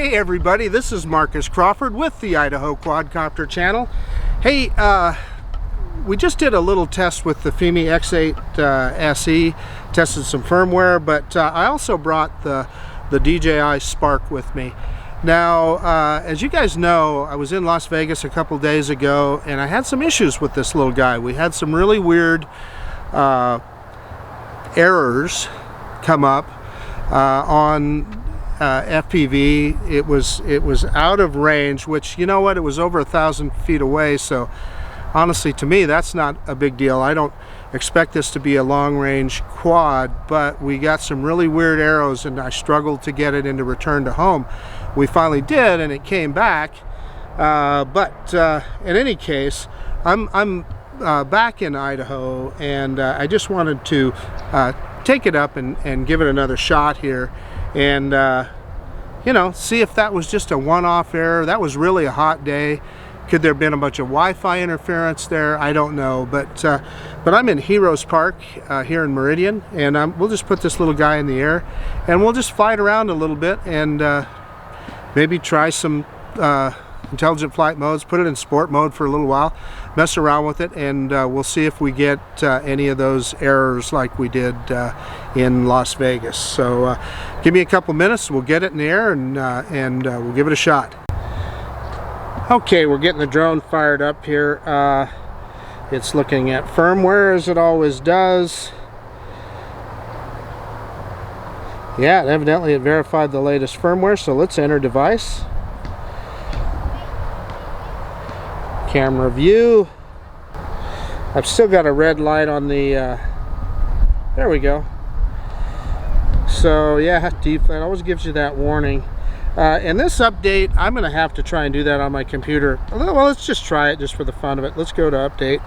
Hey everybody, this is Marcus Crawford with the Idaho Quadcopter channel. Hey, we just did a little test with the FIMI X8 SE, tested some firmware, but I also brought the DJI Spark with me. Now, as you guys know, I was in Las Vegas a couple days ago and I had some issues with this little guy. We had some really weird errors come up on FPV. It was out of range, which, you know what, it was over 1,000 feet away, so honestly to me that's not a big deal. I don't expect this to be a long-range quad, but we got some really weird arrows and I struggled to get it into return to home. We finally did and it came back, but in any case, I'm back in Idaho and I just wanted to take it up and give it another shot here and you know, see if that was just a one-off error. That was really a hot day. Could there have been a bunch of Wi-Fi interference there? I don't know, but I'm in Heroes Park here in Meridian, and we'll just put this little guy in the air and we'll just fly it around a little bit and maybe try some intelligent flight modes, put it in sport mode for a little while, mess around with it, and we'll see if we get any of those errors like we did in Las Vegas. So give me a couple minutes, we'll get it in the air and we'll give it a shot. Okay, we're getting the drone fired up here. It's looking at firmware as it always does. Yeah, evidently it verified the latest firmware, so let's enter device. Camera view. I've still got a red light on the there we go. So yeah, deflate always gives you that warning. And this update, I'm gonna have to try and do that on my computer. Well, let's just try it just for the fun of it. Let's go to update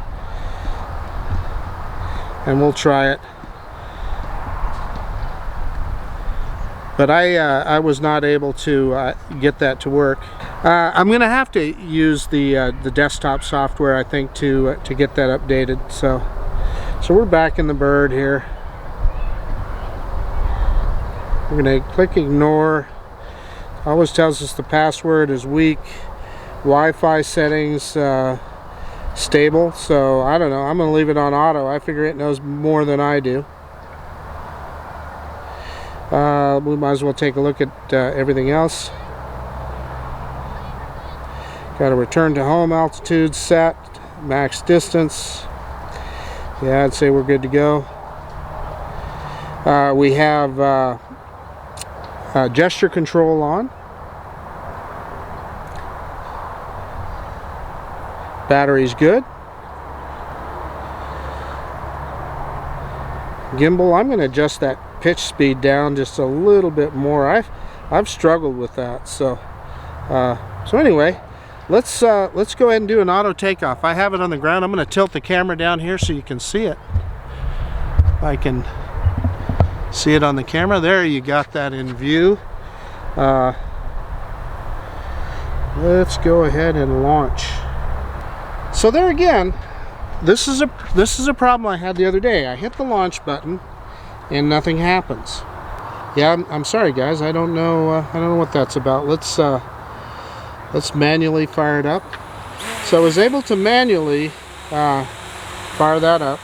and we'll try it. But I was not able to get that to work. I'm gonna have to use the desktop software, I think, to get that updated. So we're back in the bird here. We're gonna click ignore. Always tells us the password is weak. Wi-Fi settings stable. So I don't know. I'm gonna leave it on auto. I figure it knows more than I do. We might as well take a look at everything else. Got a return to home altitude set, max distance. Yeah, I'd say we're good to go. We have gesture control on. Battery's good. Gimbal, I'm going to adjust that pitch speed down just a little bit more. I've struggled with that. So anyway, let's go ahead and do an auto takeoff. I have it on the ground. I'm going to tilt the camera down here so you can see it. I can see it on the camera. There, you got that in view. Let's go ahead and launch. So there again, this is a problem I had the other day. I hit the launch button and nothing happens. Yeah, I'm sorry guys. I don't know what that's about. Let's manually fire it up. So I was able to manually fire that up.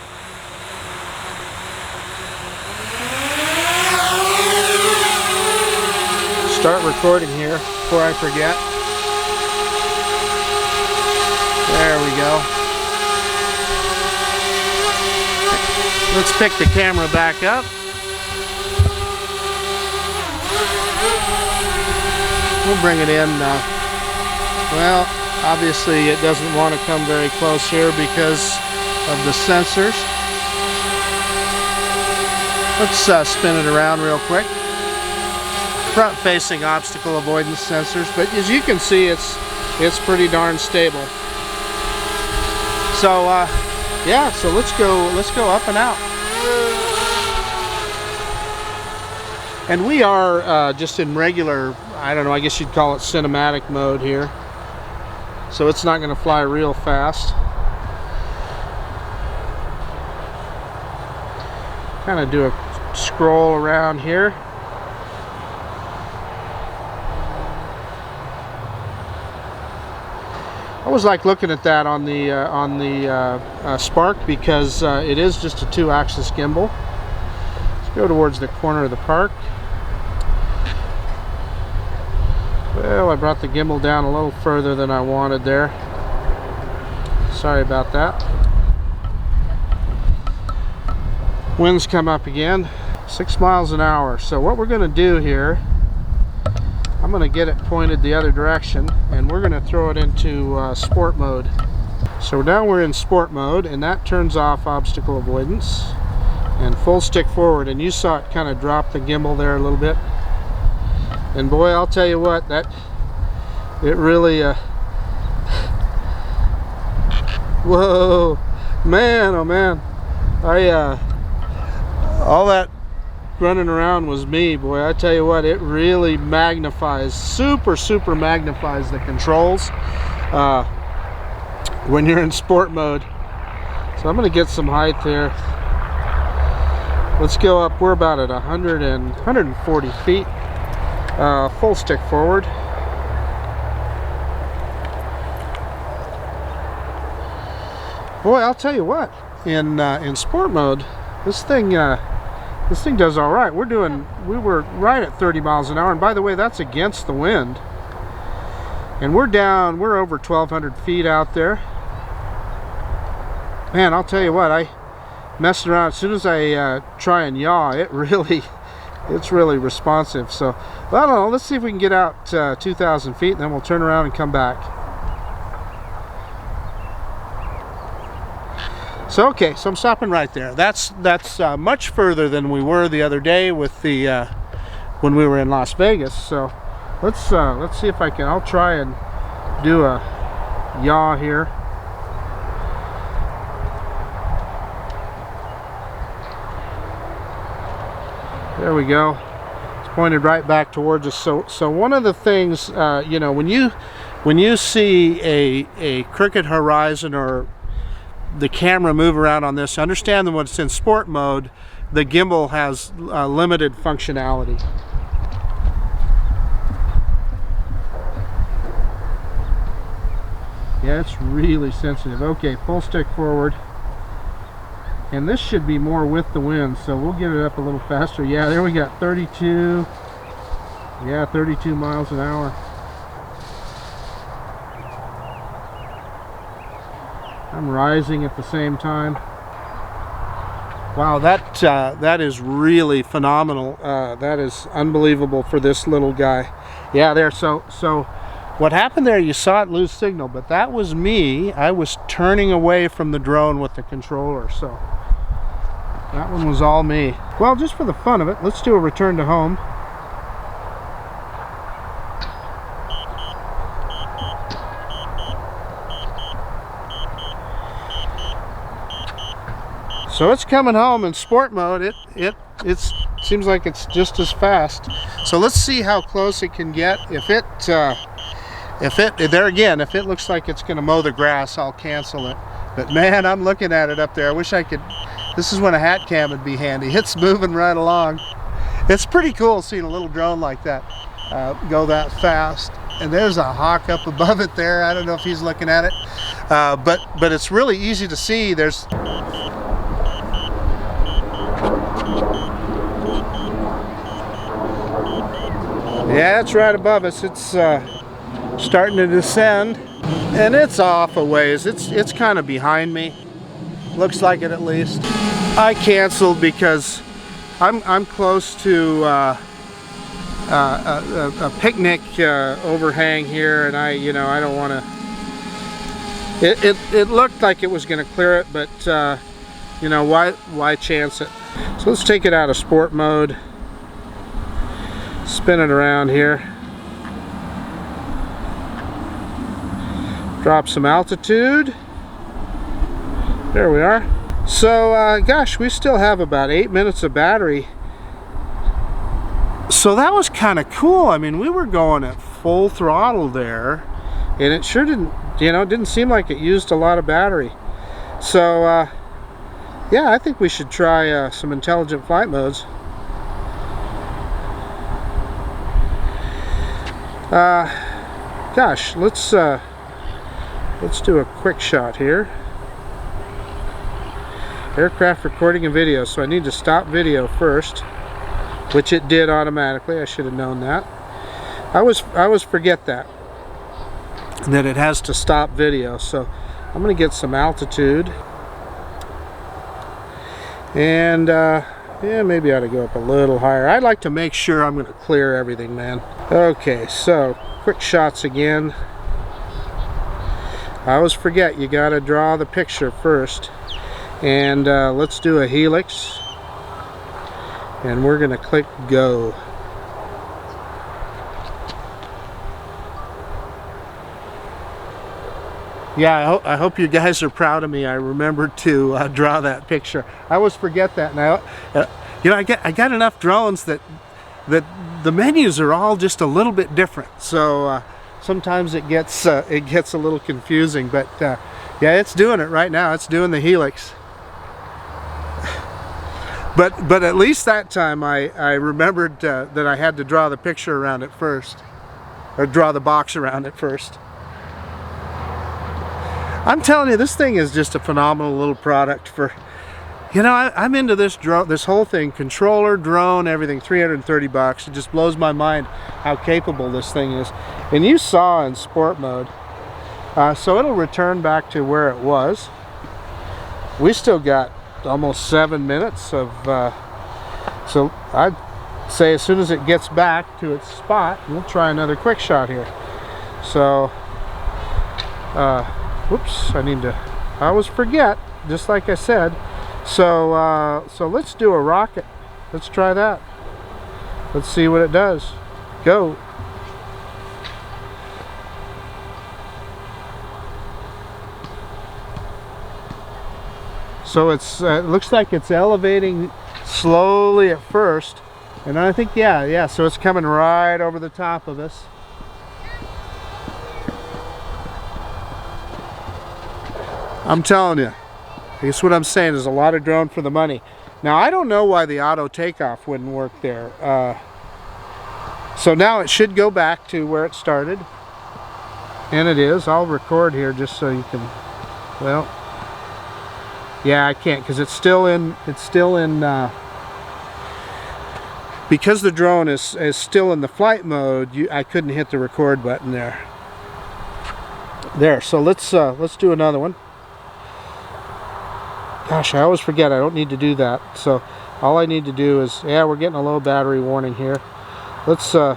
Start recording here before I forget. There we go. Let's pick the camera back up. We'll bring it in. Well, obviously it doesn't want to come very close here because of the sensors. Let's spin it around real quick. Front-facing obstacle avoidance sensors, but as you can see, it's pretty darn stable. So yeah, so let's go up and out. And we are just in regular, I don't know, I guess you'd call it cinematic mode here. So it's not going to fly real fast. Kind of do a scroll around here. always like looking at that on the Spark, because it is just a 2-axis gimbal. Let's go towards the corner of the park. Well, I brought the gimbal down a little further than I wanted there. Sorry about that. Winds come up again, 6 miles an hour. So what we're going to do here, I'm going to get it pointed the other direction, and we're going to throw it into sport mode. So now we're in sport mode, and that turns off obstacle avoidance and full stick forward. And you saw it kind of drop the gimbal there a little bit. And boy, I'll tell you what, it really, whoa, man, oh man, all that running around was me, boy. I tell you what, it really magnifies, super magnifies the controls when you're in sport mode. So I'm going to get some height there. Let's go up. We're about at 140 feet. Full stick forward. Boy, I'll tell you what, in sport mode, this thing does all right. We were right at 30 miles an hour, and by the way, that's against the wind. And we're over 1,200 feet out there. Man, I'll tell you what, I messed around. As soon as I try and yaw, it's really responsive. So, well, I don't know, let's see if we can get out 2,000 feet, and then we'll turn around and come back. So, okay, so I'm stopping right there. That's much further than we were the other day with the when we were in Las Vegas. So let's see if I can. I'll try and do a yaw here. There we go. It's pointed right back towards us. So one of the things, you know, when you see a crooked horizon or the camera move around on this, understand that when it's in sport mode, the gimbal has limited functionality. Yeah, it's really sensitive. Okay, full stick forward. And this should be more with the wind, so we'll get it up a little faster. Yeah, there we got 32. Yeah, 32 miles an hour. I'm rising at the same time. Wow, that is really phenomenal. That is unbelievable for this little guy. Yeah, there. So what happened there, you saw it lose signal, but that was me. I was turning away from the drone with the controller, so that one was all me. Well, just for the fun of it, let's do a return to home. So it's coming home in sport mode. It seems like it's just as fast. So let's see how close it can get. If it looks like it's going to mow the grass, I'll cancel it. But man, I'm looking at it up there. I wish I could. This is when a hat cam would be handy. It's moving right along. It's pretty cool seeing a little drone like that go that fast. And there's a hawk up above it there. I don't know if he's looking at it, but it's really easy to see. There's yeah, it's right above us. It's starting to descend, and it's off a ways. It's kind of behind me. Looks like it, at least. I canceled because I'm close to a picnic overhang here, and I don't want to. It looked like it was going to clear it, but why chance it? So let's take it out of sport mode. Spin it around here. Drop some altitude. There we are. So gosh, we still have about 8 minutes of battery. So that was kind of cool. I mean, we were going at full throttle there, and it sure didn't seem like it used a lot of battery. So yeah, I think we should try some intelligent flight modes. Gosh, let's let's do a quick shot here. Aircraft recording and video, so I need to stop video first, which it did automatically. I should have known that. I always forget that it has to stop video. So I'm going to get some altitude, and yeah, maybe I ought to go up a little higher. I'd like to make sure I'm going to clear everything, man. Okay, so quick shots again. I always forget you got to draw the picture first. And let's do a helix, and we're gonna click go. Yeah, I hope you guys are proud of me. I remembered to draw that picture. I always forget that now. You know, I got enough drones that the menus are all just a little bit different. So sometimes it gets a little confusing. But yeah, it's doing it right now. It's doing the helix. But at least that time I remembered that I had to draw the picture around it first, or draw the box around it first. I'm telling you, this thing is just a phenomenal little product. For, you know, I'm into this drone, this whole thing, controller, drone, everything. 330 bucks. It just blows my mind how capable this thing is. And you saw in sport mode, so it'll return back to where it was. We still got almost 7 minutes of so I'd say as soon as it gets back to its spot, we'll try another quick shot here. So whoops, I always forget, just like I said. So so let's do a rocket. Let's try that. Let's see what it does. Go. So it's it looks like it's elevating slowly at first, and I think yeah, so it's coming right over the top of us. I'm telling you, that's what I'm saying. There's a lot of drone for the money. Now I don't know why the auto takeoff wouldn't work there. So now it should go back to where it started, and it is. I'll record here just so you can. Well. Yeah, I can't because it's still in because the drone is still in the flight mode. I couldn't hit the record button there. So let's do another one. Gosh, I always forget I don't need to do that. So all I need to do is, yeah, we're getting a low battery warning here. Let's do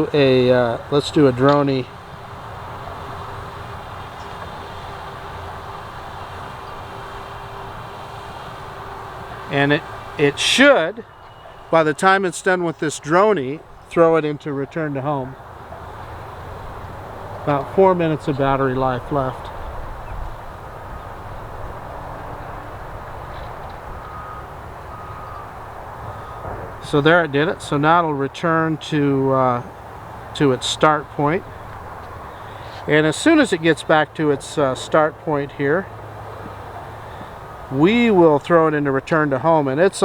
a droney. And it should, by the time it's done with this droney, throw it into return to home. About 4 minutes of battery life left. So there, it did it. So now it'll return to its start point. And as soon as it gets back to its start point here, we will throw it into return to home, and it's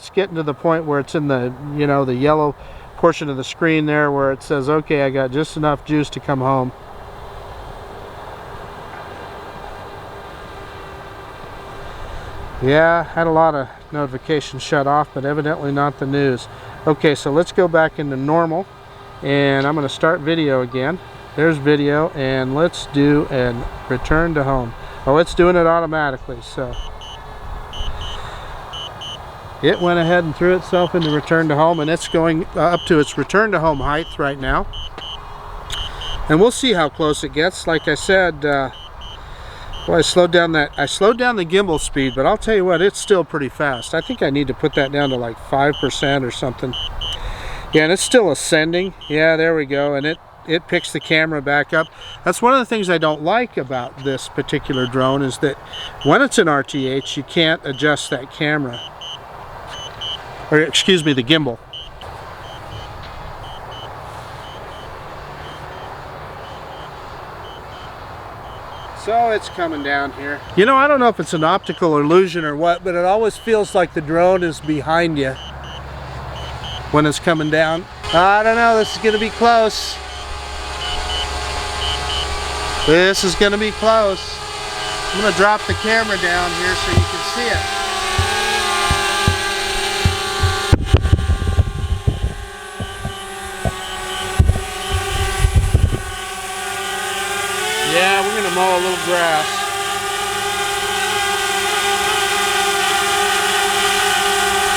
getting to the point where it's in the, you know, the yellow portion of the screen there where it says, okay, I got just enough juice to come home. Yeah, had a lot of notifications shut off, but evidently not the news. Okay, so let's go back into normal, and I'm going to start video again. There's video, and let's do a return to home. Oh, it's doing it automatically, so it went ahead and threw itself into return to home, and it's going up to its return to home height right now. And we'll see how close it gets. Like I said, well, I slowed down the gimbal speed, but I'll tell you what, it's still pretty fast. I think I need to put that down to like 5% or something. Yeah, and it's still ascending. Yeah, there we go, and it picks the camera back up. That's one of the things I don't like about this particular drone, is that when it's in RTH, you can't adjust that camera. Or excuse me, the gimbal. So it's coming down here. You know, I don't know if it's an optical illusion or what, but it always feels like the drone is behind you when it's coming down. I don't know, this is gonna be close. This is going to be close. I'm going to drop the camera down here so you can see it. Yeah, we're going to mow a little grass.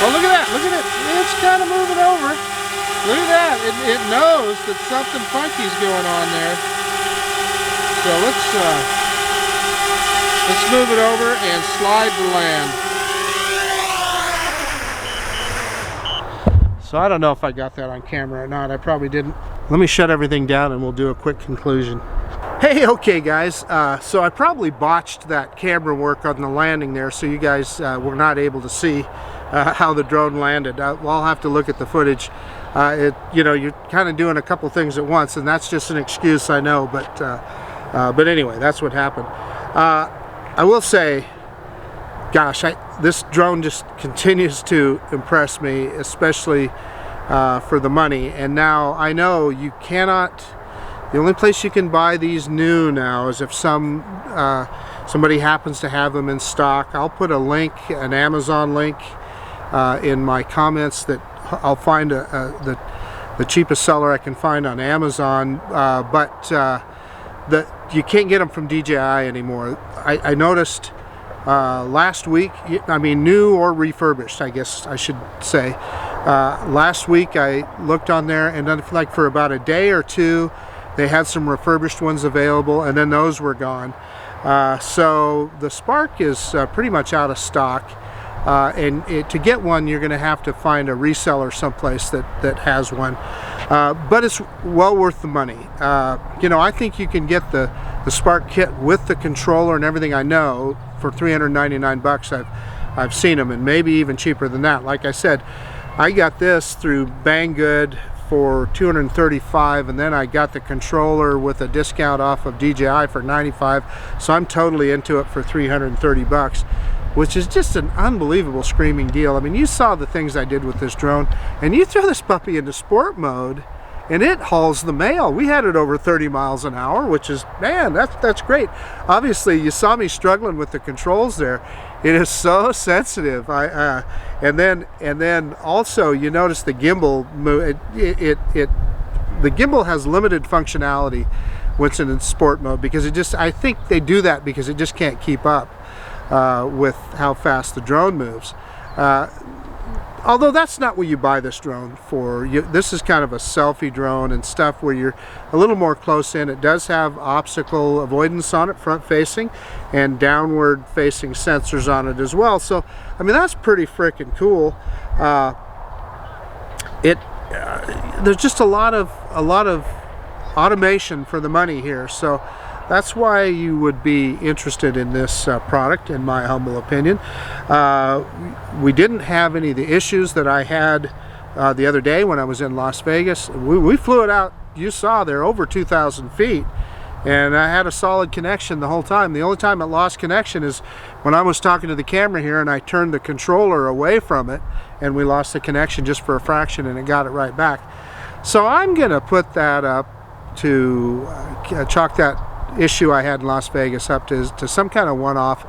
Oh, look at that. Look at it. It's kind of moving over. Look at that. It knows that something funky's going on there. So let's move it over and slide the land. So I don't know if I got that on camera or not. I probably didn't. Let me shut everything down and we'll do a quick conclusion. Hey, okay guys, so I probably botched that camera work on the landing there, so you guys were not able to see how the drone landed. I'll have to look at the footage. You know, you're kind of doing a couple things at once, and that's just an excuse, I know, but anyway, that's what happened. I will say, gosh, this drone just continues to impress me, especially for the money. And now I know you cannot. The only place you can buy these new now is if somebody happens to have them in stock. I'll put a link, an Amazon link, in my comments that I'll find the cheapest seller I can find on Amazon. But you can't get them from DJI anymore. I noticed last week, I mean new or refurbished, I guess I should say. Last week I looked on there, and then like for about a day or two, they had some refurbished ones available, and then those were gone. So the Spark is pretty much out of stock, and to get one you're going to have to find a reseller someplace that has one. But it's well worth the money. You know, I think you can get the Spark kit with the controller and everything, I know, for 399 bucks. I've seen them, and maybe even cheaper than that. Like I said, I got this through Banggood for 235, and then I got the controller with a discount off of DJI for 95, so I'm totally into it for 330 bucks, which is just an unbelievable screaming deal. I mean, you saw the things I did with this drone, and you throw this puppy into sport mode and it hauls the mail. We had it over 30 miles an hour, which is, man, that's great. Obviously you saw me struggling with the controls there. It is so sensitive. And then also you notice the gimbal move. The gimbal has limited functionality when it's in sport mode, because I think they do that because it just can't keep up with how fast the drone moves. Although that's not what you buy this drone for. This is kind of a selfie drone and stuff where you're a little more close in. It does have obstacle avoidance on it, front facing, and downward facing sensors on it as well. So I mean, that's pretty freaking cool. There's just a lot of automation for the money here. So that's why you would be interested in this product, in my humble opinion. We didn't have any of the issues that I had the other day when I was in Las Vegas. We flew it out, you saw there, over 2,000 feet, and I had a solid connection the whole time. The only time it lost connection is when I was talking to the camera here and I turned the controller away from it, and we lost the connection just for a fraction, and it got it right back. So I'm gonna put that up to chalk that issue I had in Las Vegas up to some kind of one-off.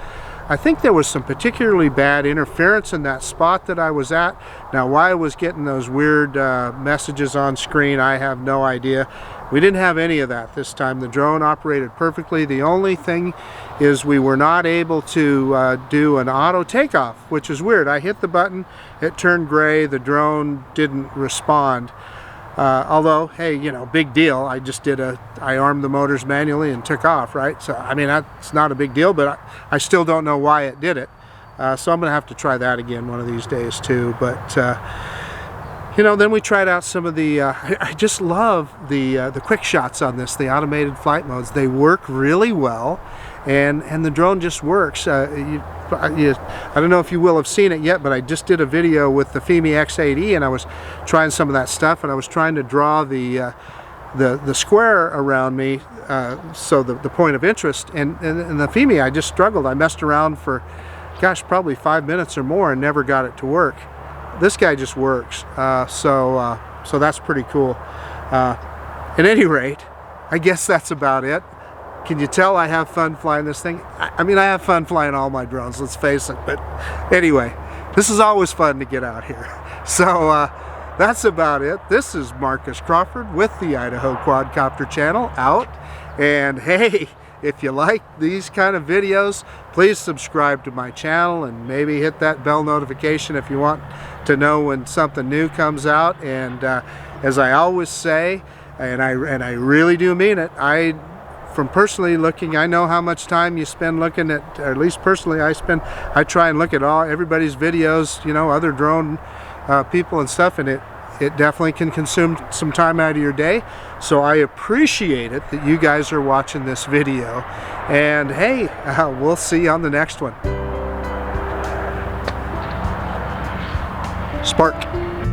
I think there was some particularly bad interference in that spot that I was at. Now, why I was getting those weird messages on screen, I have no idea. We didn't have any of that this time. The drone operated perfectly. The only thing is we were not able to do an auto takeoff, which is weird. I hit the button, it turned gray, the drone didn't respond. Although, hey, you know, big deal. I just I armed the motors manually and took off, right? So, I mean, that's not a big deal, but I still don't know why it did it. So I'm going to have to try that again one of these days too. But, you know, then we tried out some of the, I just love the Quickshots on this, the automated flight modes. They work really well, and the drone just works. I don't know if you will have seen it yet, but I just did a video with the Fimi X8E, and I was trying some of that stuff, and I was trying to draw the square around me, so the point of interest, and the Fimi, I just struggled. I messed around for, gosh, probably 5 minutes or more and never got it to work. This guy just works, so that's pretty cool. At any rate, I guess that's about it. Can you tell I have fun flying this thing? I mean, I have fun flying all my drones, let's face it. But anyway, this is always fun to get out here. So that's about it. This is Marcus Crawford with the Idaho Quadcopter channel out. And hey, if you like these kind of videos, please subscribe to my channel and maybe hit that bell notification if you want to know when something new comes out. And as I always say, and I really do mean it, from personally looking, I know how much time you spend looking at, or at least personally I try and look at everybody's videos, you know, other drone people and stuff, and it definitely can consume some time out of your day. So I appreciate it that you guys are watching this video. And hey, we'll see you on the next one. Spark.